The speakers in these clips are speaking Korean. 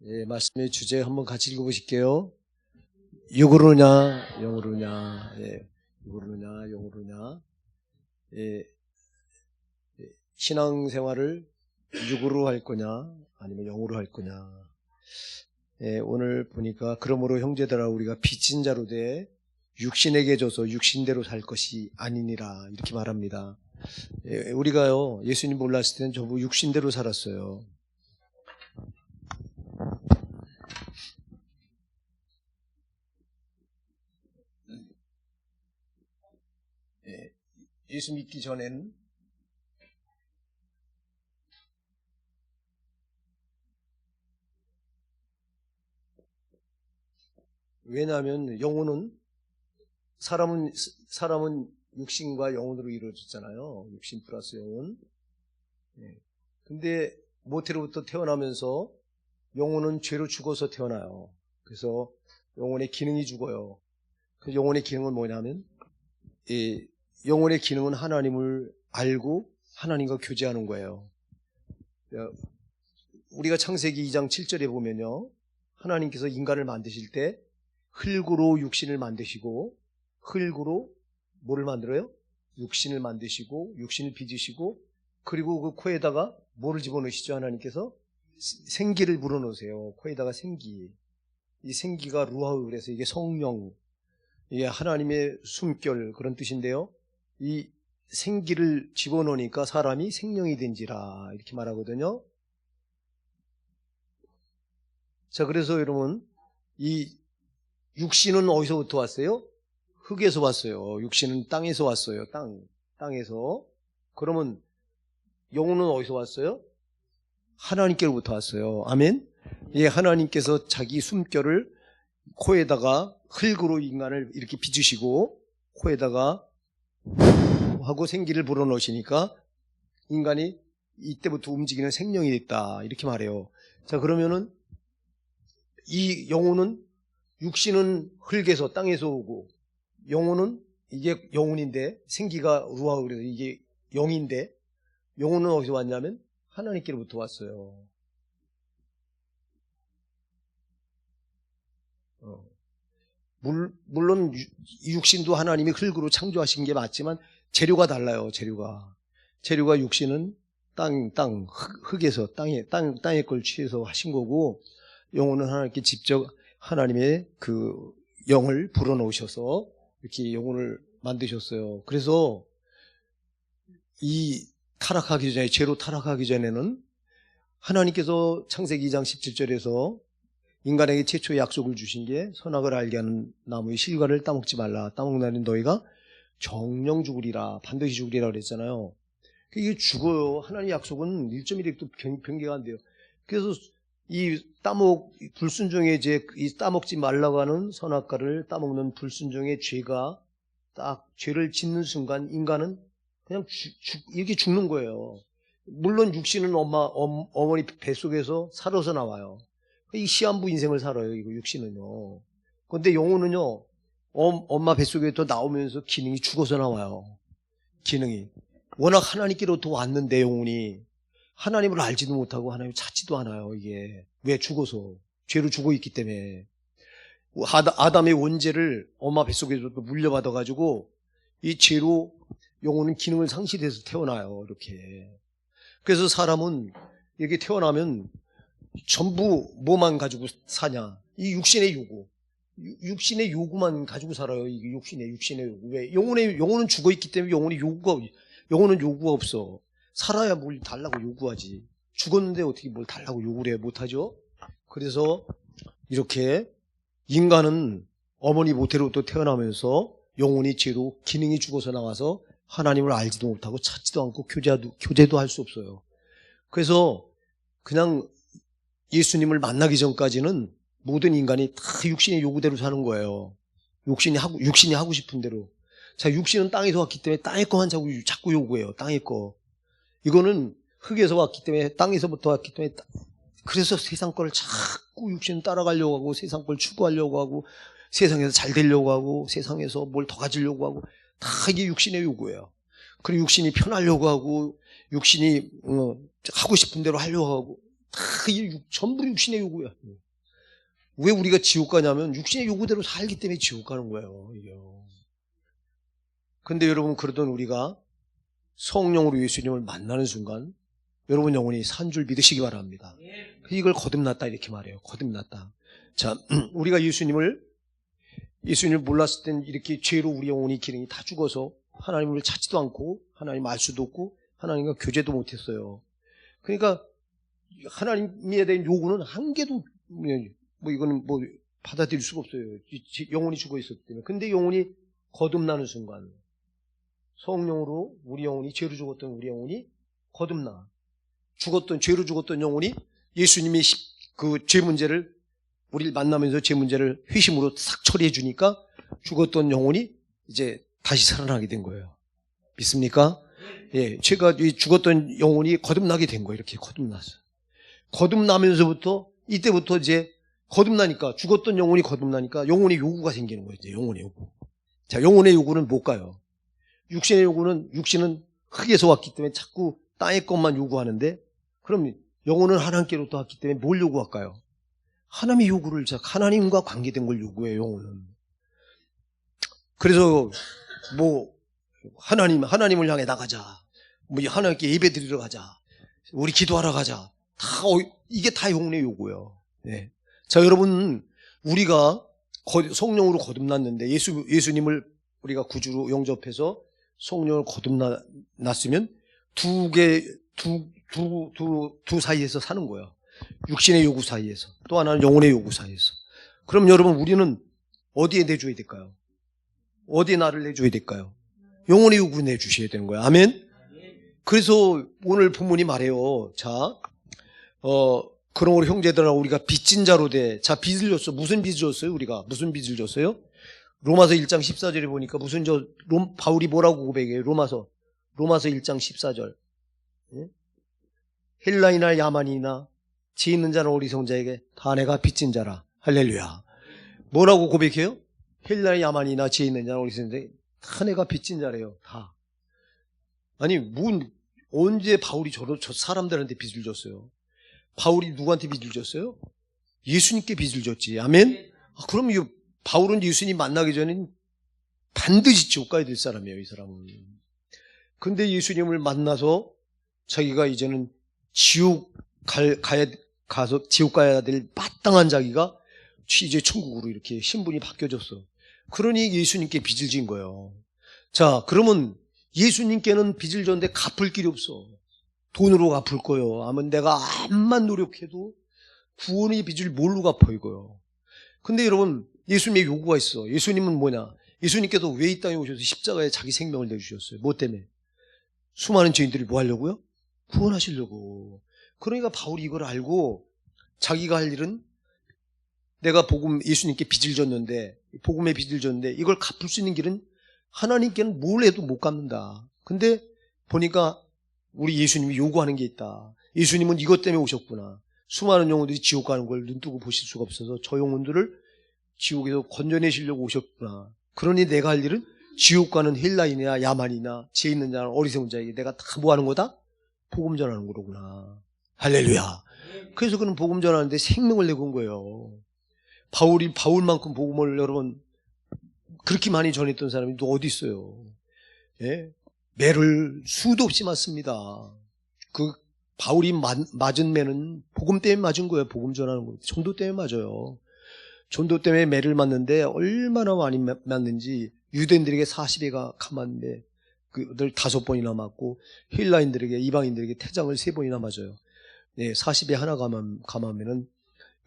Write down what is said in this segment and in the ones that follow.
예, 말씀의 주제 한번 같이 읽어보실게요. 육으로냐, 영으로냐, 육으로냐, 영으로냐. 예, 신앙생활을 육으로 할 거냐, 아니면 영으로 할 거냐. 오늘 보니까 그러므로 형제들아 우리가 빚진 자로 돼 육신에게 줘서 육신대로 살 것이 아니니라 이렇게 말합니다. 우리가요 예수님 몰랐을 때는 전부 육신대로 살았어요. 예수 믿기 전에는 왜냐하면 영혼은 사람은 육신과 영혼으로 이루어졌잖아요. 육신 플러스 영혼. 근데 모태로부터 태어나면서 영혼은 죄로 죽어서 태어나요. 그래서 영혼의 기능이 죽어요. 그 영혼의 기능은 뭐냐면 영혼의 기능은 하나님을 알고 하나님과 교제하는 거예요. 우리가 창세기 2장 7절에 보면요. 하나님께서 인간을 만드실 때 흙으로 육신을 만드시고 흙으로 뭐를 만들어요? 육신을 만드시고 육신을 빚으시고 그리고 그 코에다가 뭐를 집어넣으시죠? 하나님께서 생기를 불어넣으세요. 코에다가 생기. 이 생기가 루아흐 그래서 이게 성령, 이게 하나님의 숨결 그런 뜻인데요. 이 생기를 집어넣으니까 사람이 생명이 된지라 이렇게 말하거든요. 자, 그래서 여러분 이 육신은 어디서부터 왔어요? 흙에서 왔어요. 육신은 땅에서 왔어요. 땅에서. 그러면 영혼은 어디서 왔어요? 하나님께로부터 왔어요. 아멘. 예, 하나님께서 자기 숨결을 코에다가 흙으로 인간을 이렇게 빚으시고 코에다가 하고 생기를 불어넣으시니까 인간이 이때부터 움직이는 생명이 됐다 이렇게 말해요. 자, 그러면은 이 영혼은 육신은 흙에서 땅에서 오고 영혼은 이게 영혼인데 생기가 루아 그래서 이게 영인데 영혼은 어디서 왔냐면 하나님께로부터 왔어요. 물론 육신도 하나님이 흙으로 창조하신 게 맞지만 재료가 달라요. 재료가 육신은 흙에서 땅의 걸 취해서 하신 거고 영혼은 하나님께 직접 하나님의 그 영을 불어넣으셔서 이렇게 영혼을 만드셨어요. 그래서 이 죄로 타락하기 전에는 하나님께서 창세기 2장 17절에서 인간에게 최초의 약속을 주신 게 선악을 알게 하는 나무의 실과를 따먹지 말라. 따먹나니 너희가 정령 죽으리라. 반드시 죽으리라 그랬잖아요. 이게 죽어요. 하나님의 약속은 1.1획도 변개가 안 돼요. 그래서 이 불순종의 죄, 이 따먹지 말라고 하는 선악과를 따먹는 불순종의 죄가 딱 죄를 짓는 순간 인간은 그냥 이렇게 죽는 거예요. 물론 육신은 어머니 뱃속에서 살아서 나와요. 이 시한부 인생을 살아요, 이거 육신은요. 그런데 영혼은요, 엄마 뱃속에서 나오면서 기능이 죽어서 나와요. 기능이. 워낙 하나님께로부터 왔는데 영혼이. 하나님을 알지도 못하고 하나님을 찾지도 않아요, 이게. 왜 죽어서? 죄로 죽어 있기 때문에. 아담의 원죄를 엄마 뱃속에서도 물려받아가지고 이 죄로 영혼은 기능을 상실해서 태어나요, 이렇게. 그래서 사람은 이렇게 태어나면 전부 뭐만 가지고 사냐? 이 육신의 요구. 육신의 요구만 가지고 살아요, 이게 육신의 요구. 왜? 영혼은 죽어 있기 때문에 영혼은 요구가 없어. 살아야 뭘 달라고 요구하지. 죽었는데 어떻게 뭘 달라고 요구를 해 못하죠? 그래서 이렇게 인간은 어머니 모태로부터 태어나면서 영혼이 죄로 기능이 죽어서 나와서 하나님을 알지도 못하고 찾지도 않고 교제도 할 수 없어요. 그래서 그냥 예수님을 만나기 전까지는 모든 인간이 다 육신의 요구대로 사는 거예요. 육신이 하고 싶은 대로. 자, 육신은 땅에서 왔기 때문에 땅의 거만 자꾸 요구해요. 땅의 거. 이거는 흙에서 왔기 때문에 땅에서부터 왔기 때문에 그래서 세상 거를 자꾸 육신은 따라가려고 하고 세상 걸 추구하려고 하고 세상에서 잘 되려고 하고 세상에서 뭘 더 가지려고 하고 다 이게 육신의 요구예요. 그리고 육신이 편하려고 하고 육신이 하고 싶은 대로 하려고 하고 다 전부 육신의 요구야. 왜 우리가 지옥 가냐면 육신의 요구대로 살기 때문에 지옥 가는 거예요. 이게요. 근데 여러분, 그러던 우리가 성령으로 예수님을 만나는 순간 여러분 영혼이 산 줄 믿으시기 바랍니다. 이걸 거듭났다 이렇게 말해요. 거듭났다. 자, 우리가 예수님을 몰랐을 땐 이렇게 죄로 우리 영혼이 기능이 다 죽어서 하나님을 찾지도 않고 하나님 알 수도 없고 하나님과 교제도 못했어요. 그러니까 하나님에 대한 요구는 한 개도 이거는 받아들일 수가 없어요. 영혼이 죽어 있었기 때문에. 근데 영혼이 거듭나는 순간 성령으로 우리 영혼이, 죄로 죽었던 우리 영혼이 거듭나. 죄로 죽었던 영혼이 예수님이 그 죄 문제를, 우리를 만나면서 죄 문제를 회심으로 싹 처리해 주니까 죽었던 영혼이 이제 다시 살아나게 된 거예요. 믿습니까? 예, 제가 죽었던 영혼이 거듭나게 된 거예요. 이렇게 거듭났어요. 거듭나면서부터, 이때부터 이제 거듭나니까, 죽었던 영혼이 거듭나니까 영혼의 요구가 생기는 거예요. 이제 영혼의 요구. 자, 영혼의 요구는 뭘까요? 육신의 요구는, 육신은 흙에서 왔기 때문에 자꾸 땅의 것만 요구하는데, 그럼 영혼은 하나님께로부터 왔기 때문에 뭘 요구할까요? 하나님의 요구를, 하나님과 관계된 걸 요구해요, 영혼은. 그래서 하나님을 향해 나가자. 하나님께 예배 드리러 가자. 우리 기도하러 가자. 이게 다 영혼의 요구예요. 네. 자, 여러분, 우리가 성령으로 거듭났는데, 예수님을 우리가 구주로 영접해서 성령을 거듭났으면 두 사이에서 사는 거야. 육신의 요구 사이에서. 또 하나는 영혼의 요구 사이에서. 그럼 여러분, 우리는 어디에 내줘야 될까요? 어디에 나를 내줘야 될까요? 영혼의 요구 내주셔야 되는 거예요. 아멘? 그래서 오늘 본문이 말해요. 자, 그러므로 형제들아, 우리가 빚진 자로 돼. 자, 빚을 줬어. 무슨 빚을 줬어요? 우리가 무슨 빚을 줬어요? 로마서 1장 14절에 보니까 바울이 뭐라고 고백해요? 로마서 1장 14절. 헬라이나 야만이나 지 있는 자는 어리석은 다 내가 빚진 자라. 할렐루야. 뭐라고 고백해요? 헬라이나 야만이나 지 있는 자는 어리석은 자에게 다 내가 빚진 자래요. 다. 아니, 언제 바울이 저 사람들한테 빚을 줬어요? 바울이 누구한테 빚을 줬어요? 예수님께 빚을 줬지. 아멘? 그럼 바울은 예수님 만나기 전에 반드시 지옥 가야 될 사람이에요, 이 사람은. 근데 예수님을 만나서 자기가 이제는 지옥 가야 될 마땅한 자기가 이제 천국으로 이렇게 신분이 바뀌어졌어. 그러니 예수님께 빚을 진 거예요. 자, 그러면 예수님께는 빚을 졌는데 갚을 길이 없어. 돈으로 갚을 거예요. 아면 내가 암만 노력해도 구원의 빚을 뭘로 갚아, 이거요. 근데 여러분, 예수님의 요구가 있어. 예수님은 뭐냐? 예수님께서 왜 이 땅에 오셔서 십자가에 자기 생명을 내주셨어요? 뭐 때문에? 수많은 죄인들을 뭐 하려고요? 구원하시려고. 그러니까 바울이 이걸 알고 자기가 할 일은, 내가 예수님께 빚을 졌는데, 복음의 빚을 졌는데 이걸 갚을 수 있는 길은 하나님께는 뭘 해도 못 갚는다. 근데 보니까 우리 예수님이 요구하는 게 있다. 예수님은 이것 때문에 오셨구나. 수많은 영혼들이 지옥 가는 걸 눈뜨고 보실 수가 없어서 저 영혼들을 지옥에서 건져내시려고 오셨구나. 그러니 내가 할 일은 지옥 가는 헬라인이나 야만이나 죄 있는 자나 어리석은 자에게 내가 다 뭐 하는 거다? 복음 전하는 거로구나. 할렐루야. 그래서 그는 복음 전하는데 생명을 내고 온 거예요. 바울만큼 복음을 여러분 그렇게 많이 전했던 사람이 또 어디 있어요? 예? 매를 수도 없이 맞습니다. 그 바울이 맞은 매는 복음 때문에 맞은 거예요. 복음 전하는 거. 전도 때문에 맞아요. 전도 때문에 매를 맞는데 얼마나 많이 맞는지, 유대인들에게 40회가 감았는데 그들 5번이나 맞고, 헬라인들에게, 이방인들에게 태장을 3번이나 맞아요. 네, 40회 하나 감하면은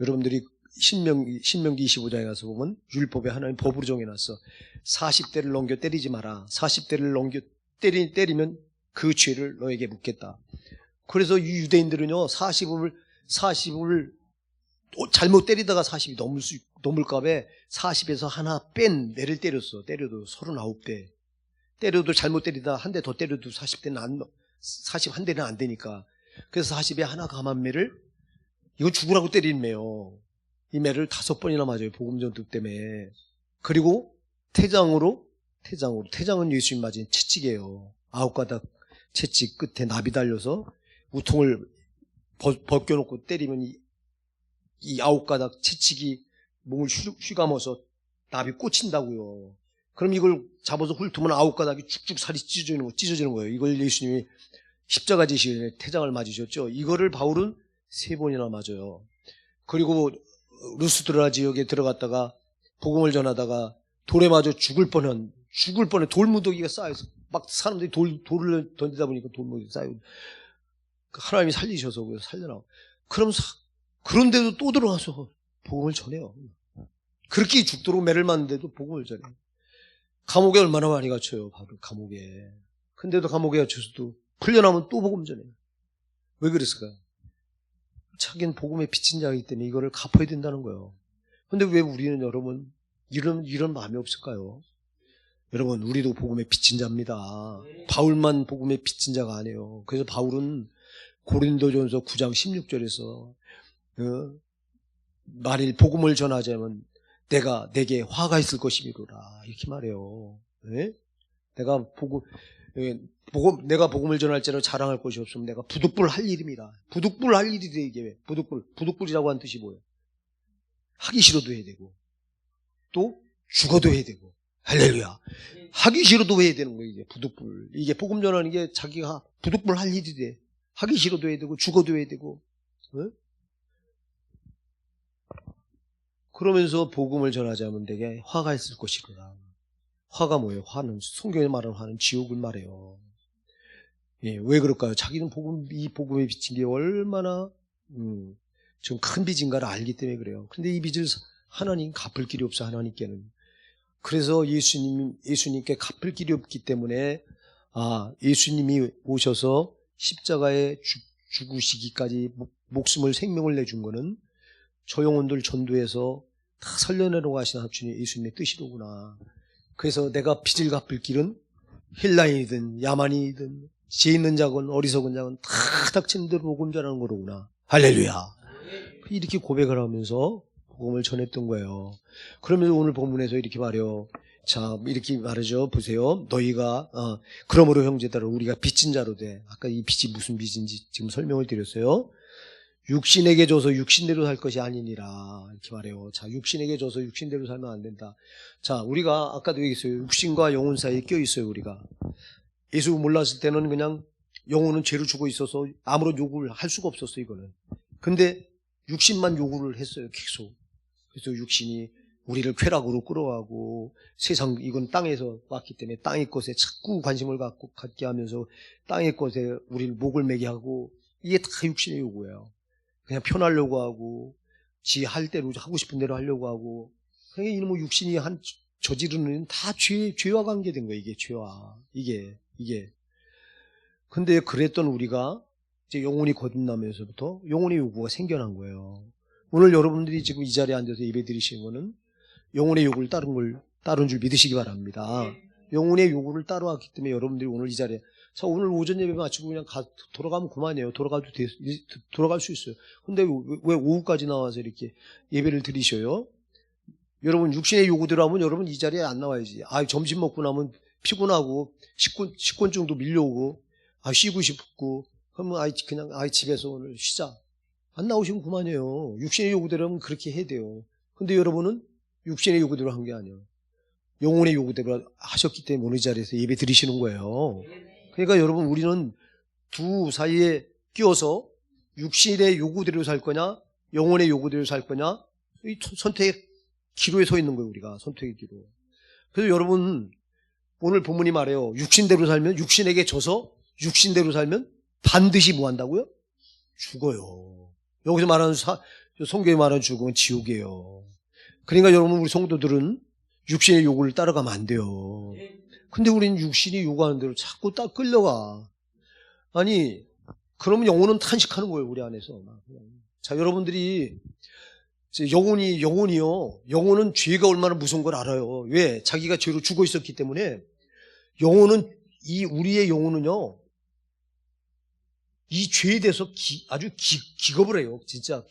여러분들이 신명기 25장에 가서 보면 율법에 하나님 법으로 정해놨어. 40대를 넘겨 때리지 마라. 40대를 넘겨 때리면 그 죄를 너에게 묻겠다. 그래서 이 유대인들은요, 40을 잘못 때리다가 40이 넘을까봐 40에서 하나 뺀 매를 때렸어. 때려도 39대. 때려도 잘못 때리다 한 대 더 때려도 41대는 안 되니까. 그래서 40에 하나 감한 매를, 이거 죽으라고 때리는 매요. 이 매를 5번이나 맞아요. 복음 전도 때문에. 그리고 태장은 예수님 맞은 채찍이에요. 9가닥 채찍 끝에 나비 달려서 우통을 벗겨놓고 때리면 이 9가닥 채찍이 몸을 휘감아서 나비 꽂힌다고요. 그럼 이걸 잡아서 훑으면 9가닥이 쭉쭉 살이 찢어지는 거예요. 이걸 예수님이 십자가 지시에 태장을 맞으셨죠. 이거를 바울은 3번이나 맞아요. 그리고 루스드라 지역에 들어갔다가 복음을 전하다가 돌에 맞아 죽을 뻔해 돌무더기가 쌓여서 막 사람들이 돌을 던지다 보니까 돌무더기 쌓이고 하나님이 살리셔서 살려나와. 그런데도 또 들어와서 복음을 전해요. 그렇게 죽도록 매를 맞는데도 복음을 전해요. 감옥에 얼마나 많이 갇혀요. 바로 감옥에. 근데도 감옥에 갇혀서도 풀려나면 또 복음 전해요. 왜 그랬을까요? 자기는 복음에 비친 자이기 때문에 이거를 갚아야 된다는 거예요. 근데 왜 우리는 여러분 이런 마음이 없을까요? 여러분 우리도 복음에 비친 자입니다. 바울만 복음에 비친 자가 아니에요. 그래서 바울은 고린도전서 9장 16절에서 만일 복음을 전하자면 내게 화가 있을 것이미로라 이렇게 말해요. 네? 내가 복음을 전할지라도 자랑할 것이 없으면 내가 부득불 할 일입니다. 부득불 할 일이 돼 이게 부득불이라고 하는 뜻이 뭐예요? 하기 싫어도 해야 되고 또 죽어도 해야 되고 할렐루야. 하기 싫어도 해야 되는 거예요. 이게 부득불. 이게 복음 전하는 게 자기가 부득불 할 일이 돼. 하기 싫어도 해야 되고 죽어도 해야 되고. 네? 그러면서 복음을 전하자면 되게 화가 있을 것이구나. 화가 뭐예요? 화는 성경에 말하는 화는 지옥을 말해요. 예, 왜 그럴까요? 자기는 이 복음에 비친 게 얼마나 지금 큰 빚인가를 알기 때문에 그래요. 그런데 이 빚을 하나님 갚을 길이 없어 하나님께는. 그래서 예수님께 갚을 길이 없기 때문에 예수님이 오셔서 십자가에 죽으시기까지 목숨을 생명을 내준 거는 저 영혼들 전도해서 다 살려내려고 하신 주님 예수님의 뜻이로구나. 그래서 내가 빚을 갚을 길은 힐라인이든 야만이든 지혜 있는 자건 어리석은 자건 다 닥치는 대로 복음 전하는 거로구나. 할렐루야. 이렇게 고백을 하면서 복음을 전했던 거예요. 그러면서 오늘 본문에서 이렇게 말해요. 자, 이렇게 말하죠. 보세요. 너희가 그러므로 형제들아 우리가 빚진 자로 돼. 아까 이 빚이 무슨 빚인지 지금 설명을 드렸어요. 육신에게 줘서 육신대로 살 것이 아니니라 이렇게 말해요. 자, 육신에게 줘서 육신대로 살면 안 된다. 자, 우리가 아까도 얘기했어요. 육신과 영혼 사이에 껴 있어요. 우리가 예수 몰랐을 때는 그냥 영혼은 죄를 주고 있어서 아무런 요구를 할 수가 없었어 이거는. 근데 육신만 요구를 했어요. 계속. 그래서 육신이 우리를 쾌락으로 끌어가고 세상 이건 땅에서 왔기 때문에 땅의 것에 자꾸 관심을 갖게 하면서 땅의 것에 우리를 목을 매게 하고 이게 다 육신의 요구예요. 그냥 편하려고 하고 지 할 대로 하고 싶은 대로 하려고 하고 그러니까 이놈의 육신이 저지르는 다 죄와 관계된 거예요. 이게 죄와 이게 근데 그랬던 우리가 이제 영혼이 거듭나면서부터 영혼의 요구가 생겨난 거예요. 오늘 여러분들이 지금 이 자리에 앉아서 예배 드리시는 거는 영혼의 요구를 따른 줄 믿으시기 바랍니다. 영혼의 요구를 따라왔기 때문에 여러분들이 오늘 이 자리에 오늘 오전 예배 마치고 그냥 돌아가면 그만이에요. 돌아갈 수 있어요. 근데 왜 오후까지 나와서 이렇게 예배를 드리셔요? 여러분 육신의 요구대로 하면 여러분 이 자리에 안 나와야지. 점심 먹고 나면 피곤하고 식곤증도 밀려오고 쉬고 싶고 그러면 그냥 집에서 오늘 쉬자. 안 나오시면 그만이에요. 육신의 요구대로 하면 그렇게 해야 돼요. 근데 여러분은 육신의 요구대로 한 게 아니에요. 영혼의 요구대로 하셨기 때문에 오늘 이 자리에서 예배 드리시는 거예요. 그러니까 여러분 우리는 두 사이에 끼어서 육신의 요구대로 살 거냐 영혼의 요구대로 살 거냐 이 선택의 기로에 서 있는 거예요. 우리가 선택의 기로. 그래서 여러분 오늘 본문이 말해요. 육신대로 살면 육신에게 져서 육신대로 살면 반드시 뭐 한다고요? 죽어요. 여기서 말하는 성경에 말하는 죽음은 지옥이에요. 그러니까 여러분 우리 성도들은 육신의 요구를 따라가면 안 돼요. 근데 우리는 육신이 요구하는 대로 자꾸 딱 끌려가. 그러면 영혼은 탄식하는 거예요. 우리 안에서. 자, 여러분들이 영혼은 죄가 얼마나 무서운 걸 알아요. 왜? 자기가 죄로 죽어 있었기 때문에 우리의 영혼은요 이 죄에 대해서 아주 기겁을 해요. 진짜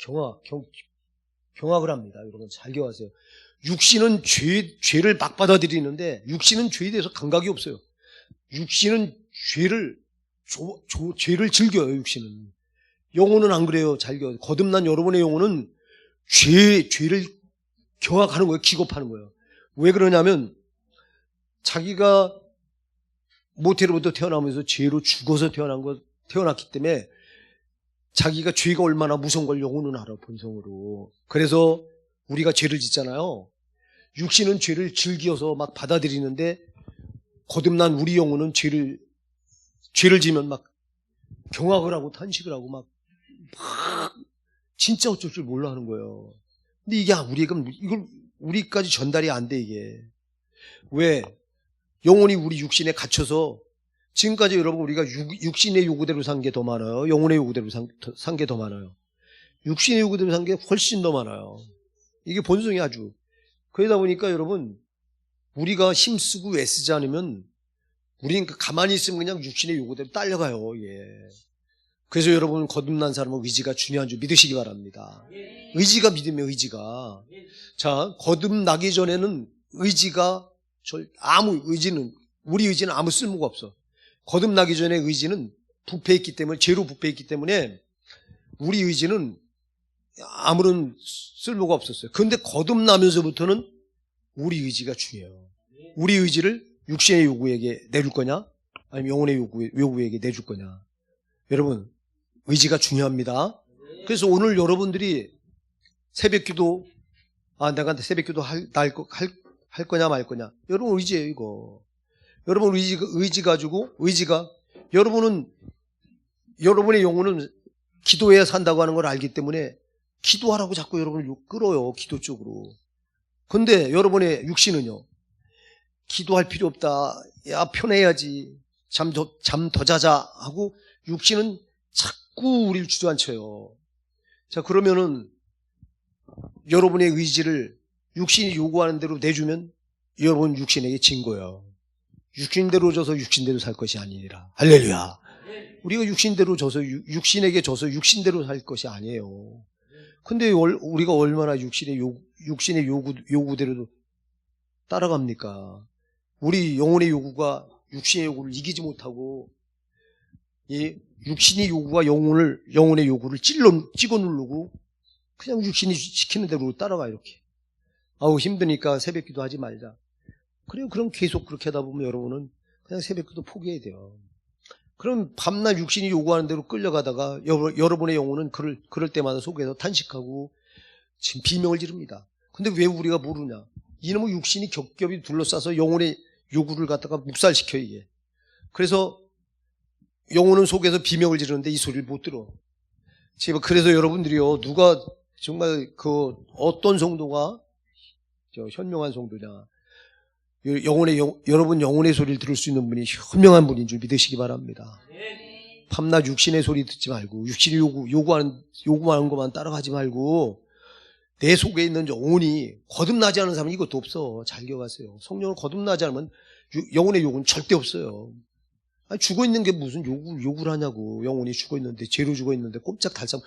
경악을 합니다. 여러분 잘 기억하세요. 육신은 죄를 막 받아들이는데 육신은 죄에 대해서 감각이 없어요. 육신은 죄를 즐겨요. 육신은. 영혼은 안 그래요. 거듭난 여러분의 영혼은 죄를 경악하는 거예요. 기겁하는 거예요. 왜 그러냐면 자기가 모태로부터 태어나면서 죄로 죽어서 태어났기 때문에 자기가 죄가 얼마나 무서운 걸 영혼은 알아, 본성으로. 그래서 우리가 죄를 짓잖아요. 육신은 죄를 즐겨서 막 받아들이는데 거듭난 우리 영혼은 죄를 지면 막 경악을 하고 탄식을 하고 막 진짜 어쩔 줄 몰라 하는 거예요. 근데 이게 이걸 우리까지 전달이 안 돼, 이게. 왜? 영혼이 우리 육신에 갇혀서 지금까지 여러분 우리가 육신의 요구대로 산 게 더 많아요? 영혼의 요구대로 산 게 더 많아요? 육신의 요구대로 산 게 훨씬 더 많아요. 이게 본성이 아주. 그러다 보니까 여러분 우리가 힘쓰고 애쓰지 않으면 우리는 가만히 있으면 그냥 육신의 요구대로 딸려가요. 예. 그래서 여러분 거듭난 사람은 의지가 중요한 줄 믿으시기 바랍니다. 의지가 믿음이에요. 의지가. 자, 거듭나기 전에는 우리 의지는 아무 쓸모가 없어. 거듭나기 전에 의지는 부패했기 때문에, 죄로 부패했기 때문에 우리 의지는 아무런 쓸모가 없었어요. 그런데 거듭나면서부터는 우리 의지가 중요해요. 우리 의지를 육신의 요구에게 내줄 거냐? 아니면 영혼의 요구에게 내줄 거냐? 여러분, 의지가 중요합니다. 그래서 오늘 여러분들이 새벽기도, 내가 새벽기도 할 거냐 말 거냐? 여러분 의지예요, 이거. 여러분 의지 가지고, 여러분의 영혼은 기도해야 산다고 하는 걸 알기 때문에 기도하라고 자꾸 여러분을 끌어요, 기도 쪽으로. 근데 여러분의 육신은요, 기도할 필요 없다. 야, 편해야지. 잠 더 자자. 하고 육신은 자꾸 우리를 주저앉혀요. 자, 그러면은 여러분의 의지를 육신이 요구하는 대로 내주면 여러분 육신에게 진 거예요. 육신대로 져서 육신대로 살 것이 아니라. 할렐루야. 우리가 육신대로 져서 육신에게 져서 육신대로 살 것이 아니에요. 근데 우리가 얼마나 육신의 요구대로 따라갑니까? 우리 영혼의 요구가 육신의 요구를 이기지 못하고 이 육신의 요구가 영혼의 요구를 찍어 누르고 그냥 육신이 시키는 대로 따라가 이렇게. 아우 힘드니까 새벽기도 하지 말자. 그래요. 그럼 계속 그렇게 하다 보면 여러분은 그냥 새벽기도 포기해야 돼요. 그럼 밤낮 육신이 요구하는 대로 끌려가다가 여러분의 영혼은 그럴 때마다 속에서 탄식하고 지금 비명을 지릅니다. 근데 왜 우리가 모르냐? 이놈의 육신이 겹겹이 둘러싸서 영혼의 요구를 갖다가 묵살시켜 이게. 그래서 영혼은 속에서 비명을 지르는데 이 소리를 못 들어. 그래서 여러분들이요, 누가 정말 어떤 성도가 현명한 성도냐? 여러분 영혼의 소리를 들을 수 있는 분이 현명한 분인 줄 믿으시기 바랍니다. 밤낮 육신의 소리 듣지 말고 육신이 요구하는 것만 따라가지 말고 내 속에 있는 영혼이 거듭나지 않은 사람은 이것도 없어. 잘 기억하세요. 성령을 거듭나지 않으면 영혼의 요구는 절대 없어요. 죽어 있는 게 무슨 요구를 하냐고. 영혼이 죽어 있는데, 죄로 죽어 있는데 꼼짝 달싹.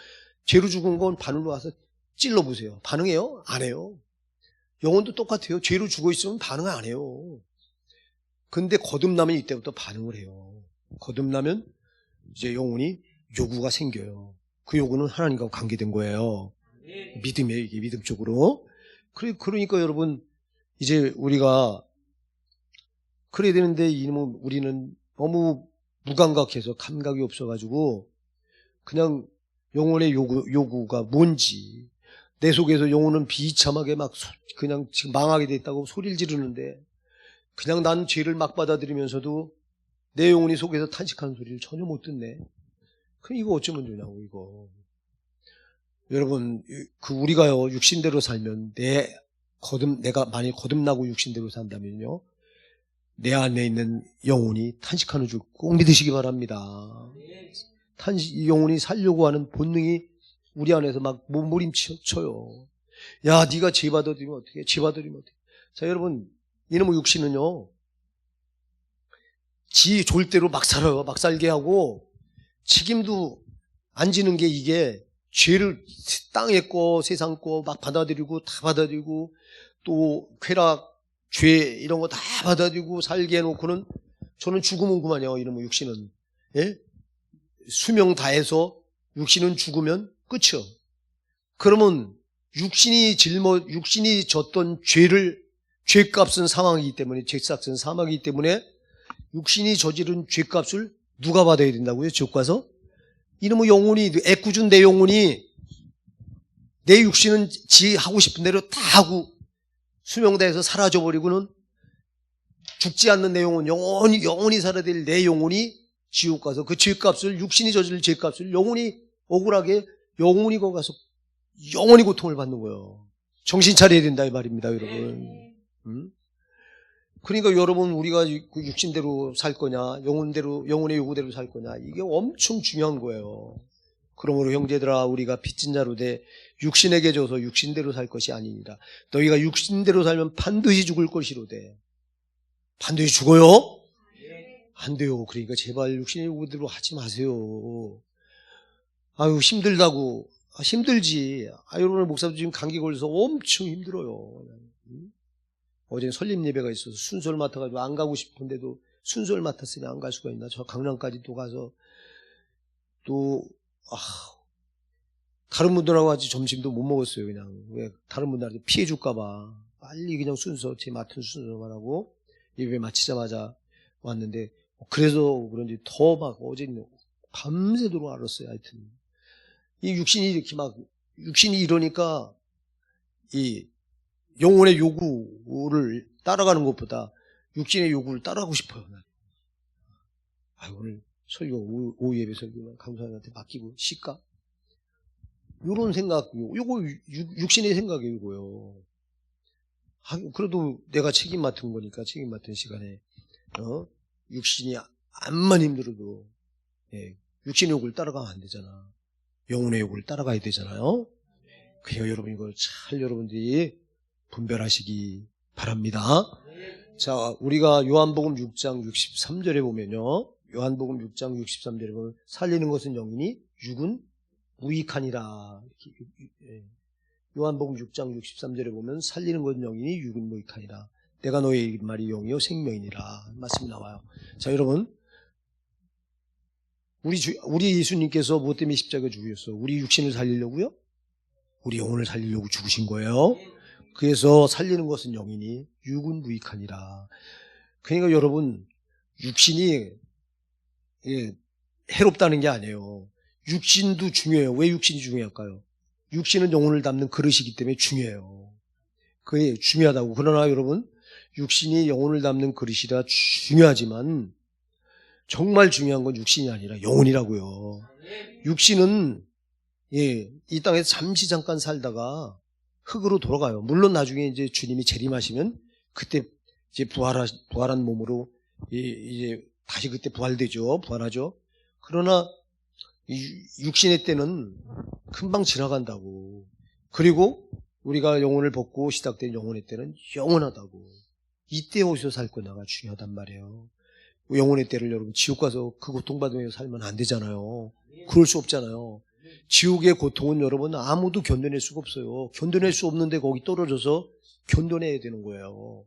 죄로 죽은 건 바늘로 와서 찔러보세요. 반응해요? 안 해요. 영혼도 똑같아요. 죄로 죽어 있으면 반응 안 해요. 근데 거듭나면 이때부터 반응을 해요. 거듭나면 이제 영혼이 요구가 생겨요. 그 요구는 하나님과 관계된 거예요. 믿음이에요, 이게 믿음 쪽으로. 그러니까 여러분, 이제 우리가 그래야 되는데 우리는 너무 무감각해서 감각이 없어가지고 그냥 영혼의 요구가 뭔지, 내 속에서 영혼은 비참하게 그냥 지금 망하게 됐다고 소리를 지르는데 그냥 난 죄를 막 받아들이면서도 내 영혼이 속에서 탄식하는 소리를 전혀 못 듣네. 그럼 이거 어쩌면 좋냐고, 이거. 여러분, 우리가요, 육신대로 살면 내가 만약 거듭나고 육신대로 산다면요, 내 안에 있는 영혼이 탄식하는 줄 꼭 믿으시기 바랍니다. 영혼이 살려고 하는 본능이 우리 안에서 막 몸부림쳐요. 야, 네가 죄 받아들이면 어떻게? 죄 받아들이면 어떻게? 자, 여러분, 이놈의 육신은요, 지 졸대로 막 살아요. 막 살게 하고 책임도 안 지는 게 이게 죄를 땅에 거 세상 거 막 받아들이고 다 받아들이고 또 쾌락, 죄 이런 거 다 받아들이고 살게 해놓고는 저는 죽으면 그만이요. 이놈의 육신은. 예? 수명 다해서 육신은 죽으면 끝이요. 그러면 육신이 졌던 죄값은 사망이기 때문에, 죄값은 사망이기 때문에 육신이 저지른 죄값을 누가 받아야 된다고요? 지옥 가서? 이놈의 영혼이, 애꿎은 내 영혼이, 내 육신은 지 하고 싶은 대로 다 하고 수명 다해서 사라져버리고는 죽지 않는 내 영혼, 영원히 살아야 될 내 영혼이 지옥 가서 그 죄값을, 육신이 저질 죄값을 영혼이 억울하게, 영혼이 거기 가서 영원히 고통을 받는 거예요. 정신 차려야 된다 이 말입니다, 여러분. 그러니까 여러분, 우리가 그 육신대로 살 거냐, 영혼의 요구대로 살 거냐, 이게 엄청 중요한 거예요. 그러므로 형제들아, 우리가 빚진 자로 돼 육신에게 져서 육신대로 살 것이 아니니라. 너희가 육신대로 살면 반드시 죽을 것이로되. 반드시 죽어요? 안 돼요. 그러니까 제발 육신의 요구대로 하지 마세요. 아유, 힘들다고. 힘들지. 여러분, 목사도 지금 감기 걸려서 엄청 힘들어요. 어제 설립 예배가 있어서 순서를 맡아가지고 안 가고 싶은데도 순서를 맡았으니 안 갈 수가 있나. 저 강남까지 또 가서 또 다른 분들하고 같이 점심도 못 먹었어요. 그냥 왜 다른 분들한테 피해 줄까봐 빨리 그냥 제 맡은 순서만 하고 예배 마치자마자 왔는데, 그래서 그런지 더 막 어제는 밤새도록 알았어요. 하여튼 이 육신이 이러니까 이 영혼의 요구를 따라가는 것보다 육신의 요구를 따라가고 싶어요. 오늘 설교, 오후 예배 설교는 강사님한테 맡기고 쉴까? 요런 생각, 요거 육신의 생각이에요, 이거요. 그래도 내가 책임 맡은 거니까 책임 맡은 시간에, 육신이 암만 힘들어도, 육신의 요구를 따라가면 안 되잖아. 영혼의 요구를 따라가야 되잖아요. 그래요, 여러분, 이걸 잘 여러분들이 분별하시기 바랍니다. 자, 우리가 요한복음 6장 63절에 보면요. 요한복음 6장 63절에 보면 살리는 것은 영이니 육은 무익하니라. 요한복음 6장 63절에 보면 살리는 것은 영이니 육은 무익하니라. 내가 너의 말이 영이요 생명이니라. 말씀이 나와요. 자, 여러분. 우리 예수님께서 무엇 때문에 십자가에 죽으셨어요? 우리 육신을 살리려고요? 우리 영혼을 살리려고 죽으신 거예요. 그래서 살리는 것은 영이니 육은 무익하니라. 그러니까 여러분, 육신이 해롭다는 게 아니에요. 육신도 중요해요. 왜 육신이 중요할까요? 육신은 영혼을 담는 그릇이기 때문에 중요해요. 그게 중요하다고. 그러나 여러분, 육신이 영혼을 담는 그릇이라 중요하지만 정말 중요한 건 육신이 아니라 영혼이라고요. 육신은 이 땅에서 잠시 잠깐 살다가 흙으로 돌아가요. 물론 나중에 이제 주님이 재림하시면 그때 이제 부활한 몸으로 이제 다시 그때 부활되죠. 부활하죠. 그러나 육신의 때는 금방 지나간다고. 그리고 우리가 영혼을 벗고 시작된 영혼의 때는 영원하다고. 이때 어디서 살 거냐가 중요하단 말이에요. 영혼의 때를 여러분 지옥 가서 그 고통받으면서 살면 안 되잖아요. 그럴 수 없잖아요. 지옥의 고통은 여러분 아무도 견뎌낼 수가 없어요. 견뎌낼 수 없는데 거기 떨어져서 견뎌내야 되는 거예요.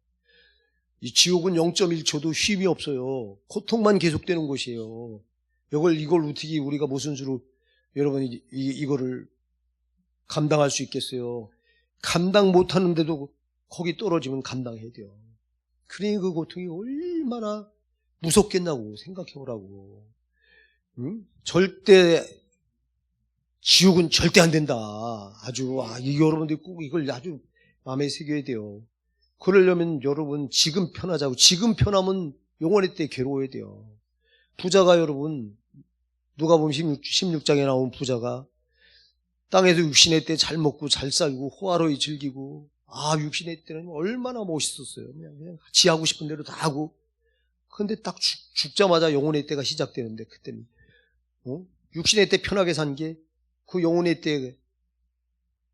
이 지옥은 0.1초도 쉼이 없어요. 고통만 계속되는 곳이에요. 이걸 어떻게 우리가 무슨 수로 여러분이 이거를 감당할 수 있겠어요? 감당 못하는데도 거기 떨어지면 감당해야 돼요. 그러니 그 고통이 얼마나 무섭겠냐고 생각해 보라고. 지옥은 절대 안 된다. 여러분들이 꼭 이걸 아주 마음에 새겨야 돼요. 그러려면 여러분 지금 편하자고. 지금 편하면 영원의 때 괴로워야 돼요. 부자가 여러분, 누가복음 16장에 나온 부자가 땅에서 육신의 때 잘 먹고 잘 살고 호화로이 즐기고, 육신의 때는 얼마나 멋있었어요. 그냥 지 하고 싶은 대로 다 하고. 근데 딱 죽자마자 영혼의 때가 시작되는데, 그때는 육신의 때 편하게 산 게 그 영혼의 때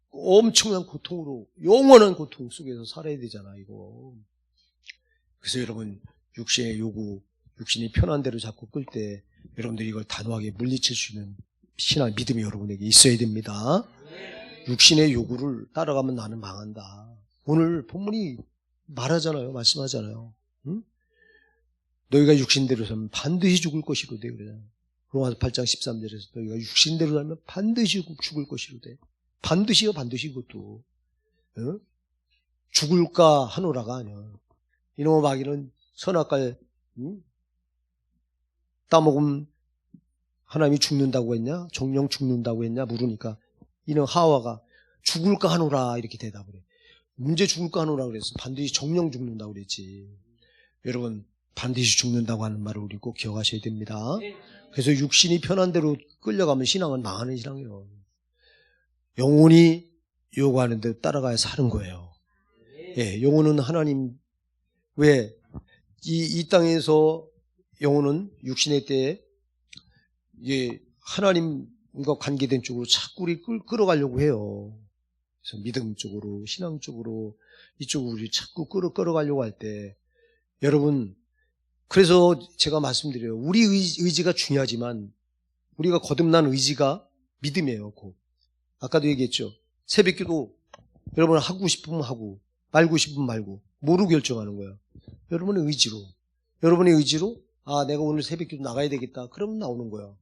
엄청난 고통으로, 영원한 고통 속에서 살아야 되잖아, 이거. 그래서 여러분, 육신의 요구, 육신이 편한 대로 자꾸 끌 때 여러분들이 이걸 단호하게 물리칠 수 있는 신앙, 믿음이 여러분에게 있어야 됩니다. 육신의 요구를 따라가면 나는 망한다. 오늘 본문이 말씀하잖아요. 너희가 육신대로 살면 반드시 죽을 것이로되 그러잖아요. 로마서 8장 13절에서 너희가 육신대로 살면 반드시 죽을 것이로되. 반드시요, 반드시 그것도. 어? 죽을까 하노라가 아니야. 이놈의 마귀는 선악과를 따먹으면 하나님이 죽는다고 했냐? 정령 죽는다고 했냐? 물으니까 이는 하와가 죽을까 하노라 이렇게 대답을 해. 문제 죽을까 하노라 그랬어. 반드시 정령 죽는다고 그랬지. 여러분, 반드시 죽는다고 하는 말을 우리 꼭 기억하셔야 됩니다. 그래서 육신이 편한 대로 끌려가면 신앙은 망하는 신앙이에요. 영혼이 요구하는 대로 따라가야 사는 거예요. 예, 영혼은 하나님, 왜? 이 땅에서 영혼은 육신의 때에 하나님과 관계된 쪽으로 자꾸 우리 끌어가려고 해요. 그래서 믿음 쪽으로, 신앙 쪽으로, 이쪽으로 우리 자꾸 끌어가려고 할 때, 여러분, 그래서 제가 말씀드려요. 우리 의지가 중요하지만, 우리가 거듭난 의지가 믿음이에요, 곧. 아까도 얘기했죠. 새벽기도 여러분 하고 싶으면 하고, 말고 싶으면 말고, 뭐로 결정하는 거예요? 여러분의 의지로. 여러분의 의지로, 아, 내가 오늘 새벽기도 나가야 되겠다. 그러면 나오는 거야.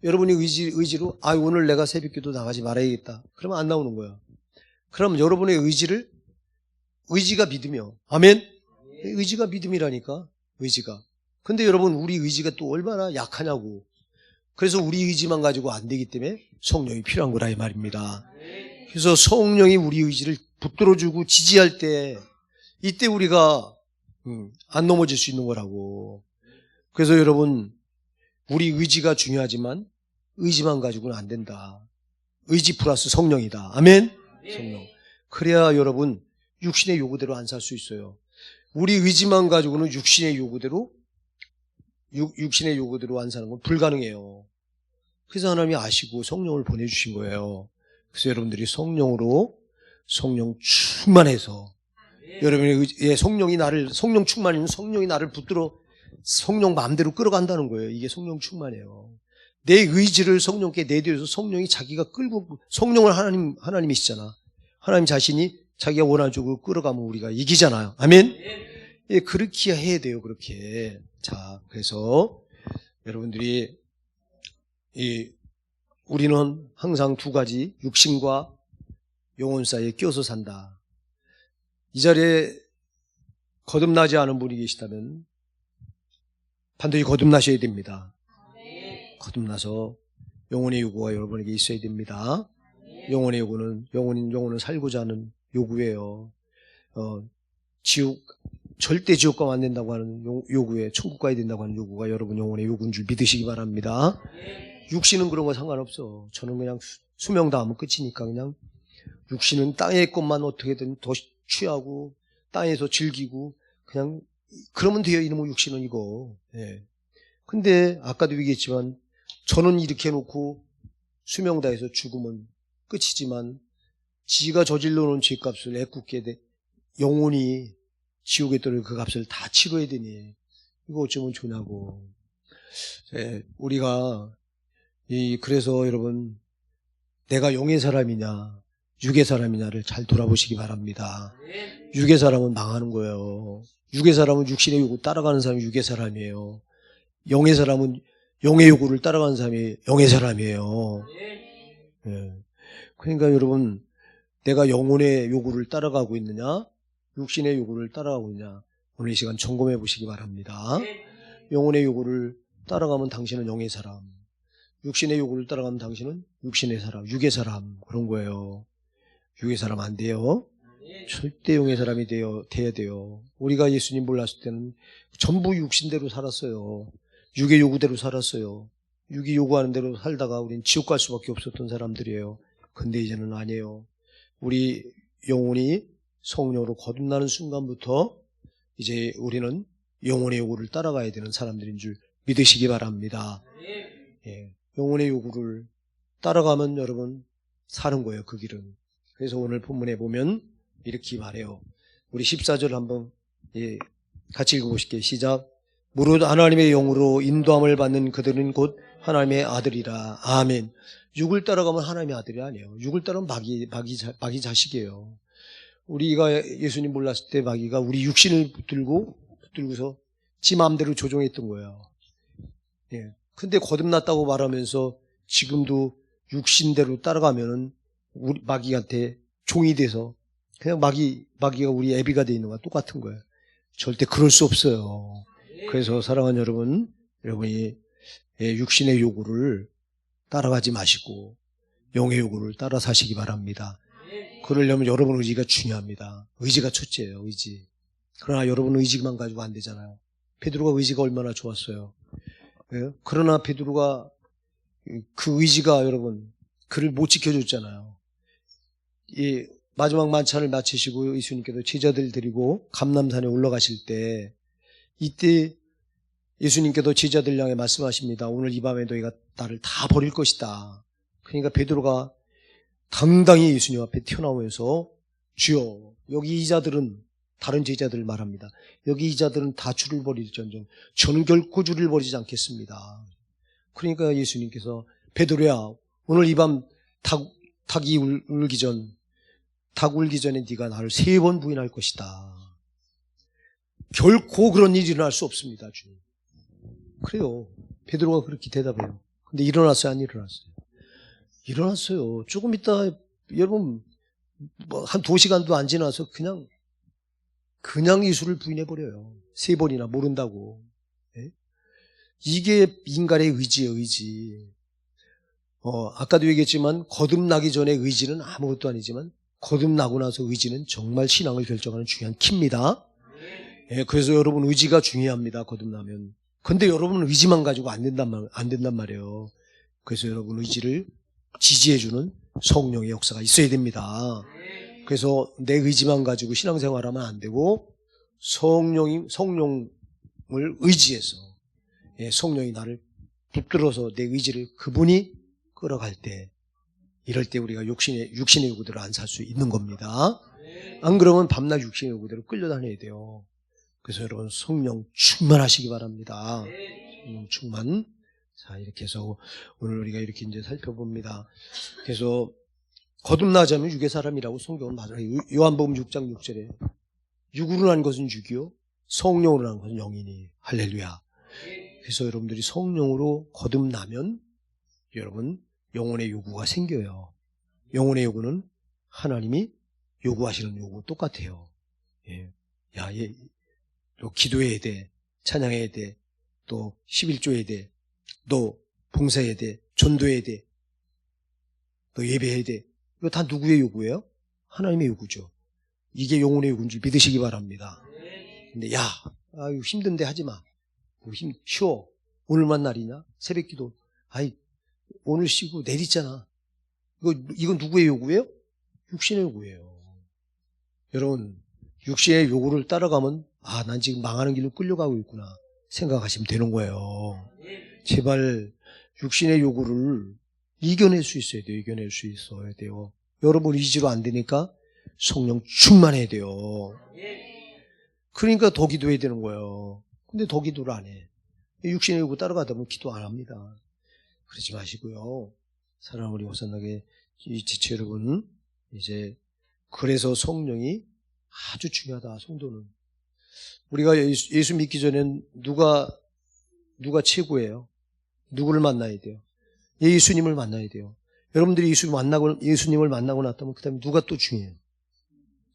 여러분의 의지로, 아, 오늘 내가 새벽기도 나가지 말아야겠다. 그러면 안 나오는 거야. 그럼 여러분의 의지가 믿음이요. 아멘? 의지가 믿음이라니까, 의지가. 근데 여러분, 우리 의지가 또 얼마나 약하냐고. 그래서 우리 의지만 가지고 안 되기 때문에 성령이 필요한 거라 이 말입니다. 그래서 성령이 우리 의지를 붙들어주고 지지할 때, 이때 우리가 안 넘어질 수 있는 거라고. 그래서 여러분, 우리 의지가 중요하지만 의지만 가지고는 안 된다. 의지 플러스 성령이다. 아멘? 성령. 그래야 여러분 육신의 요구대로 안 살 수 있어요. 우리 의지만 가지고는 육신의 요구대로 안 사는 건 불가능해요. 그래서 하나님이 아시고 성령을 보내주신 거예요. 그래서 여러분들이 성령 충만해서 여러분의 성령 충만이면 성령이 나를 붙들어 성령 마음대로 끌어간다는 거예요. 이게 성령 충만이에요. 내 의지를 성령께 내드려서 성령이 자기가 끌고, 성령을 하나님이시잖아. 하나님 자신이 자기가 원하는 쪽으로 끌어가면 우리가 이기잖아요. 아멘? 예, 그렇게 해야 돼요, 그렇게. 자, 그래서 여러분들이, 우리는 항상 두 가지, 육신과 영혼 사이에 껴서 산다. 이 자리에 거듭나지 않은 분이 계시다면 반드시 거듭나셔야 됩니다. 거듭나서 영혼의 요구가 여러분에게 있어야 됩니다. 영혼의 요구는 영혼은 살고자 하는 요구예요. 절대 지옥 가면 안 된다고 하는 요구에 천국 가야 된다고 하는 요구가 여러분 영혼의 요구인 줄 믿으시기 바랍니다. 육신은 그런 거 상관없어. 저는 그냥 수명 다하면 끝이니까 그냥 육신은 땅의 것만 어떻게든 더 취하고 땅에서 즐기고 그냥 그러면 돼요. 이놈의 육신은 이거. 예. 근데 아까도 얘기했지만 저는 이렇게 해놓고 수명 다해서 죽으면 끝이지만 지가 저질러 놓은 죄값을 애꿎게 돼 영혼이 지옥에 떨어질 그 값을 다 치러야 되니 이거 어쩌면 좋냐고. 예, 우리가 그래서 여러분 내가 영의 사람이냐 육의 사람이냐를 잘 돌아보시기 바랍니다. 육의 사람은 망하는 거예요. 육의 사람은 육신의 요구 따라가는 사람이 육의 사람이에요. 영의 사람은 영의 요구를 따라가는 사람이 영의 사람이에요. 예. 그러니까 여러분 내가 영혼의 요구를 따라가고 있느냐 육신의 요구를 따라가고 있느냐 오늘 이 시간 점검해 보시기 바랍니다. 영혼의 요구를 따라가면 당신은 영의 사람, 육신의 요구를 따라가면 당신은 육신의 사람, 육의 사람 그런 거예요. 육의 사람 안 돼요. 절대 영의 사람이 돼야 돼요. 우리가 예수님 몰랐을 때는 전부 육신대로 살았어요. 육의 요구대로 살았어요. 육이 요구하는 대로 살다가 우린 지옥 갈 수밖에 없었던 사람들이에요. 근데 이제는 아니에요. 우리 영혼이 성령으로 거듭나는 순간부터 이제 우리는 영혼의 요구를 따라가야 되는 사람들인 줄 믿으시기 바랍니다. 예, 영혼의 요구를 따라가면 여러분 사는 거예요. 그 길은. 그래서 오늘 본문에 보면 이렇게 말해요. 우리 14절 한번 같이 읽어보실게요. 시작. 무릇 하나님의 영으로 인도함을 받는 그들은 곧 하나님의 아들이라. 아멘. 육을 따라가면 하나님의 아들이 아니에요. 육을 따르면 마귀 자식이에요. 우리가 예수님 몰랐을 때 마귀가 우리 육신을 붙들고서 지 마음대로 조종했던 거예요. 예. 근데 거듭났다고 말하면서 지금도 육신대로 따라가면은 우리 마귀한테 종이 돼서 그냥 마귀가 우리 애비가 돼 있는 거와 똑같은 거예요. 절대 그럴 수 없어요. 그래서 사랑하는 여러분, 여러분이 육신의 요구를 따라가지 마시고 영의 요구를 따라 사시기 바랍니다. 그러려면 여러분 의지가 중요합니다. 의지가 첫째예요, 의지. 그러나 여러분 의지만 가지고 안 되잖아요. 베드로가 의지가 얼마나 좋았어요. 그러나 베드로가 그 의지가 여러분 그를 못 지켜줬잖아요. 이 마지막 만찬을 마치시고 예수님께서 제자들 데리고 감람산에 올라가실 때 이때 예수님께서 제자들 향해 말씀하십니다. 오늘 이 밤에 너희가 나를 다 버릴 것이다. 그러니까 베드로가 당당히 예수님 앞에 튀어나오면서 주여, 여기 이 자들은 다른 제자들 말합니다. 여기 이 자들은 다 주를 버릴지언정 저는 결코 주를 버리지 않겠습니다. 그러니까 예수님께서 베드로야, 오늘 이 밤 닭 울기 전에 네가 나를 3번 부인할 것이다. 결코 그런 일이 일어날 수 없습니다, 주님. 그래요. 베드로가 그렇게 대답해요. 근데 일어났어요, 안 일어났어요? 일어났어요. 조금 있다, 여러분, 한 2시간도 안 지나서 그냥 예수를 부인해버려요. 3번이나 모른다고. 네? 이게 인간의 의지예요, 의지. 아까도 얘기했지만, 거듭나기 전에 의지는 아무것도 아니지만, 거듭나고 나서 의지는 정말 신앙을 결정하는 중요한 키입니다. 예, 그래서 여러분 의지가 중요합니다, 거듭나면. 근데 여러분은 의지만 가지고 안 된단 말이에요. 그래서 여러분 의지를 지지해주는 성령의 역사가 있어야 됩니다. 그래서 내 의지만 가지고 신앙생활하면 안 되고 성령을 의지해서 성령이 나를 붙들어서 내 의지를 그분이 끌어갈 때 이럴 때 우리가 육신의 요구대로 안 살 수 있는 겁니다. 안 그러면 밤낮 육신의 요구대로 끌려다녀야 돼요. 그래서 여러분 성령 충만하시기 바랍니다. 성령 충만. 자, 이렇게 해서 오늘 우리가 이렇게 이제 살펴봅니다. 그래서 거듭나자면 육의 사람이라고 성경은 말해요. 요한복음 6장 6절에 육으로 난 것은 육이요 성령으로 난 것은 영이니. 할렐루야. 그래서 여러분들이 성령으로 거듭나면 여러분 영혼의 요구가 생겨요. 영혼의 요구는 하나님이 요구하시는 요구 똑같아요. 예. 야, 너 기도해야 돼. 찬양해야 돼. 또 11조해야 돼. 너 봉사해야 돼. 전도해야 돼. 너 예배해야 돼. 이거 다 누구의 요구예요? 하나님의 요구죠. 이게 영혼의 요구인 줄 믿으시기 바랍니다. 근데 야, 아유 힘든데 하지 마. 쉬어. 오늘만 날이냐? 새벽 기도. 오늘 쉬고 내일 있잖아. 이건 누구의 요구예요? 육신의 요구예요. 여러분, 육신의 요구를 따라가면 난 지금 망하는 길로 끌려가고 있구나 생각하시면 되는 거예요. 제발 육신의 요구를 이겨낼 수 있어야 돼요. 이겨낼 수 있어야 돼요. 여러분 의지로 안 되니까 성령 충만해야 돼요. 그러니까 더 기도해야 되는 거예요. 근데 더 기도를 안 해. 육신의 요구 따라가다 보면 기도 안 합니다. 그러지 마시고요. 사랑하는 우리 호산나게 지체 여러분, 이제 그래서 성령이 아주 중요하다. 성도는 우리가 예수 믿기 전엔 누가 최고예요? 누구를 만나야 돼요? 예수님을 만나야 돼요. 여러분들이 예수님을 만나고 났다면 그 다음에 누가 또 중요해요?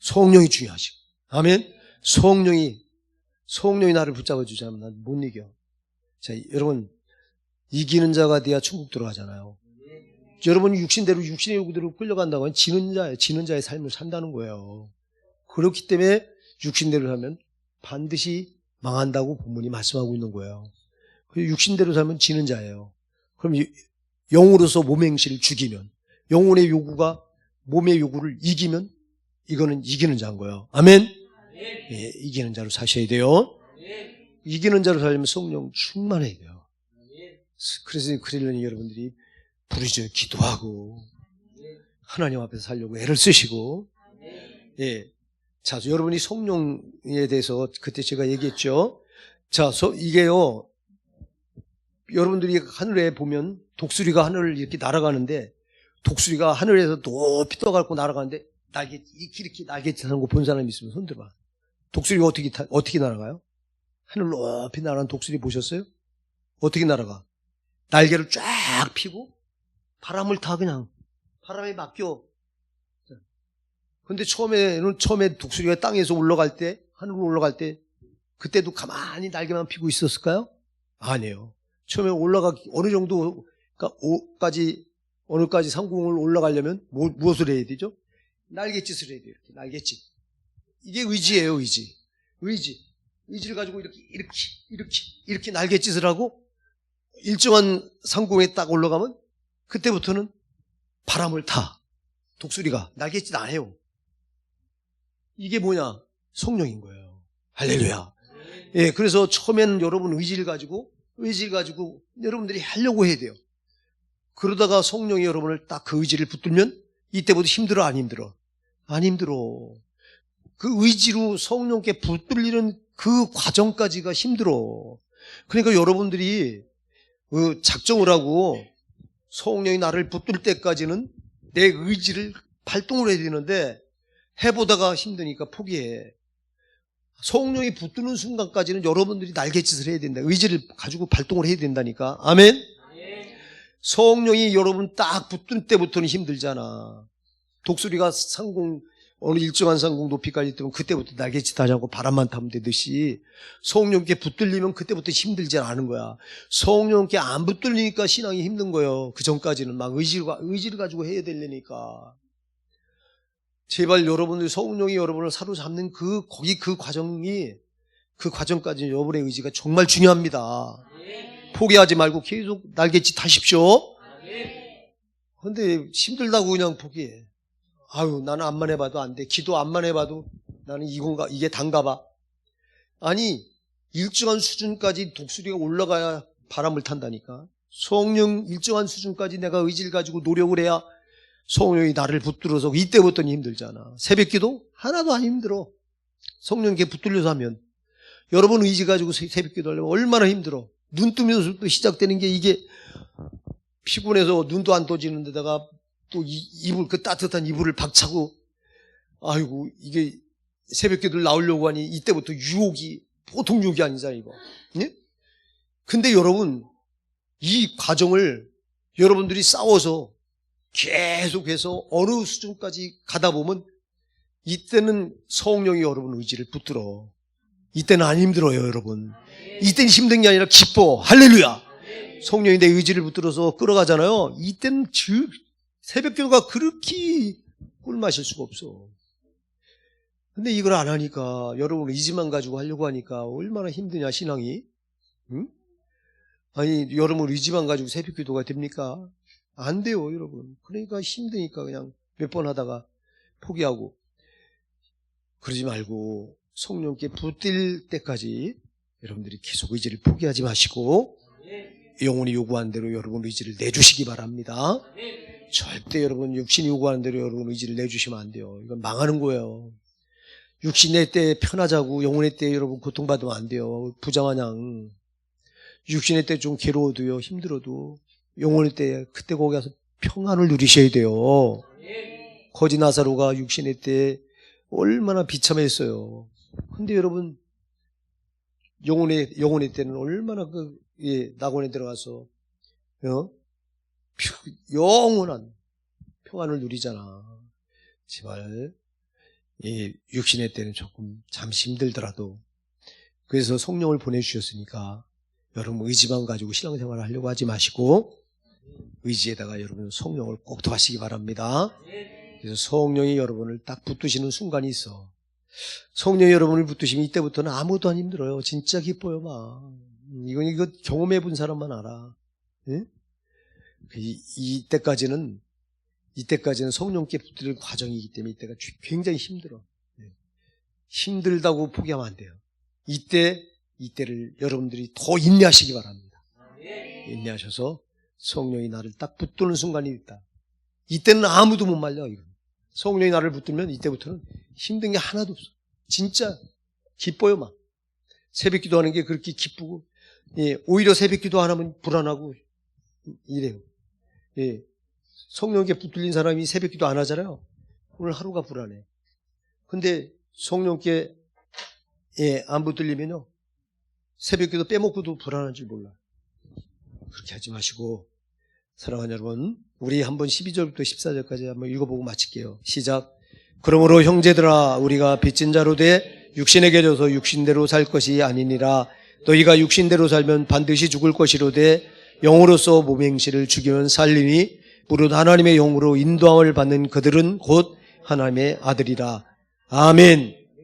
성령이 중요하시고. 아멘. 성령이 나를 붙잡아 주지 않으면 난 못 이겨. 자, 여러분 이기는 자가 돼야 천국 들어가잖아요. 여러분이 육신의 요구대로 끌려간다고 하면 지는 자의 삶을 산다는 거예요. 그렇기 때문에 육신대로 살면 반드시 망한다고 본문이 말씀하고 있는 거예요. 육신대로 살면 지는 자예요. 그럼 영으로서 몸의 행실을 죽이면, 영혼의 요구가 몸의 요구를 이기면 이거는 이기는 자인 거예요. 아멘. 예, 이기는 자로 사셔야 돼요. 이기는 자로 살려면 성령 충만해야 돼요. 그래서 그러려니 여러분들이 부르짖어 기도하고 하나님 앞에서 살려고 애를 쓰시고. 예. 자, 여러분이 성령에 대해서 그때 제가 얘기했죠. 자, 이게요. 여러분들이 하늘에 보면 독수리가 하늘을 이렇게 날아가는데 독수리가 하늘에서 높이 떠갖고 날아가는데 이렇게 날개 타는 거 본 사람이 있으면 손 들어봐. 독수리가 어떻게 날아가요? 하늘 높이 날아가는 독수리 보셨어요? 어떻게 날아가? 날개를 쫙 펴고 바람을 타 그냥 바람에 맡겨. 근데 처음에 독수리가 땅에서 올라갈 때, 하늘로 올라갈 때 그때도 가만히 날개만 펴고 있었을까요? 아니에요. 처음에 어느 정도, 그러니까 어느까지 상공을 올라가려면 무엇을 해야 되죠? 날갯짓을 해야 돼요. 이렇게 날갯짓. 이게 의지예요, 의지. 의지를 가지고 이렇게 날갯짓을 하고 일정한 상공에 딱 올라가면 그때부터는 바람을 타. 독수리가 날갯짓 안 해요. 이게 뭐냐? 성령인 거예요. 할렐루야. 예, 그래서 처음에는 여러분 의지를 가지고 여러분들이 하려고 해야 돼요. 그러다가 성령이 여러분을 딱 그 의지를 붙들면 이때부터 힘들어, 안 힘들어? 안 힘들어. 그 의지로 성령께 붙들리는 그 과정까지가 힘들어. 그러니까 여러분들이 작정을 하고 성령이 나를 붙들 때까지는 내 의지를 발동을 해야 되는데 해보다가 힘드니까 포기해. 성령이 붙드는 순간까지는 여러분들이 날갯짓을 해야 된다. 의지를 가지고 발동을 해야 된다니까. 아멘? 성령이 여러분 딱 붙든 때부터는 힘들잖아. 독수리가 어느 일정한 상공 높이까지 뜨면 그때부터 날갯짓 하자고 바람만 타면 되듯이 성령께 붙들리면 그때부터 힘들지 않은 거야. 성령께 안 붙들리니까 신앙이 힘든 거예요. 그 전까지는 막 의지를 가지고 해야 되려니까. 제발 여러분들 성령이 여러분을 사로잡는 그 과정까지 여러분의 의지가 정말 중요합니다. 포기하지 말고 계속 날갯짓 하십시오. 그런데 힘들다고 그냥 포기해. 아유, 나는 암만 해봐도 안 돼. 기도 암만 해봐도 나는 이게 단가 봐. 아니, 일정한 수준까지 독수리가 올라가야 바람을 탄다니까. 성령 일정한 수준까지 내가 의지를 가지고 노력을 해야 성령이 나를 붙들어서 이때부터는 힘들잖아. 새벽기도 하나도 안 힘들어. 성령께 붙들려서 하면. 여러분 의지 가지고 새벽기도 하려면 얼마나 힘들어. 눈 뜨면서부터 시작되는 게 이게 피곤해서 눈도 안 떠지는 데다가 또 그 따뜻한 이불을 박차고 아이고 이게 새벽기도를 나오려고 하니 이때부터 유혹이 보통 유혹이 아니잖아 이거. 예? 근데 여러분 이 과정을 여러분들이 싸워서 계속해서 어느 수준까지 가다 보면 이때는 성령이 여러분 의지를 붙들어. 이때는 안 힘들어요 여러분. 이때는 힘든 게 아니라 기뻐. 할렐루야. 성령이 내 의지를 붙들어서 끌어가잖아요. 이때는 새벽기도가 그렇게 꿀마실 수가 없어. 근데 이걸 안 하니까 여러분 의지만 가지고 하려고 하니까 얼마나 힘드냐 신앙이. 응? 아니 여러분 의지만 가지고 새벽기도가 됩니까? 안 돼요 여러분. 그러니까 힘드니까 그냥 몇 번 하다가 포기하고. 그러지 말고 성령께 붙들 때까지 여러분들이 계속 의지를 포기하지 마시고 영혼이 요구하는 대로 여러분 의지를 내주시기 바랍니다. 절대 여러분 육신이 요구하는 대로 여러분 의지를 내주시면 안 돼요. 이건 망하는 거예요. 육신의 때 편하자고 영혼의 때 여러분 고통받으면 안 돼요. 부자마냥. 육신의 때 좀 괴로워도요 힘들어도 영혼의 때 그때 거기 가서 평안을 누리셔야 돼요. 거지 나사로가 육신의 때 얼마나 비참했어요. 근데 여러분 영혼의 때는 얼마나 낙원에 들어가서 영원한 평안을 누리잖아. 제발 육신의 때는 조금 잠시 힘들더라도 그래서 성령을 보내주셨으니까 여러분 의지만 가지고 신앙생활을 하려고 하지 마시고 의지에다가 여러분 성령을 꼭 더하시기 바랍니다. 그래서 성령이 여러분을 딱 붙드시는 순간이 있어. 성령이 여러분을 붙드시면 이때부터는 아무도 안 힘들어요. 진짜 기뻐요 막. 이거 경험해 본 사람만 알아. 예? 이때까지는 성령께 붙드는 과정이기 때문에 이때가 굉장히 힘들어. 힘들다고 포기하면 안 돼요. 이때를 여러분들이 더 인내하시기 바랍니다. 인내하셔서 성령이 나를 딱 붙드는 순간이 있다. 이때는 아무도 못 말려. 이건. 성령이 나를 붙들면 이때부터는 힘든 게 하나도 없어. 진짜 기뻐요 막. 새벽 기도하는 게 그렇게 기쁘고 오히려 새벽 기도 안 하면 불안하고 이래요. 성령께 붙들린 사람이 새벽 기도 안 하잖아요. 오늘 하루가 불안해. 근데 성령께 안 붙들리면요 새벽 기도 빼먹고도 불안한 줄 몰라. 그렇게 하지 마시고, 사랑하는 여러분, 우리 한번 12절부터 14절까지 한번 읽어보고 마칠게요. 시작. 그러므로 형제들아, 우리가 빚진 자로 돼 육신에게 져서 육신대로 살 것이 아니니라. 너희가 육신대로 살면 반드시 죽을 것이로되 영으로서 몸의 행실을 죽이면 살리니 무릇 하나님의 영으로 인도함을 받는 그들은 곧 하나님의 아들이라. 아멘.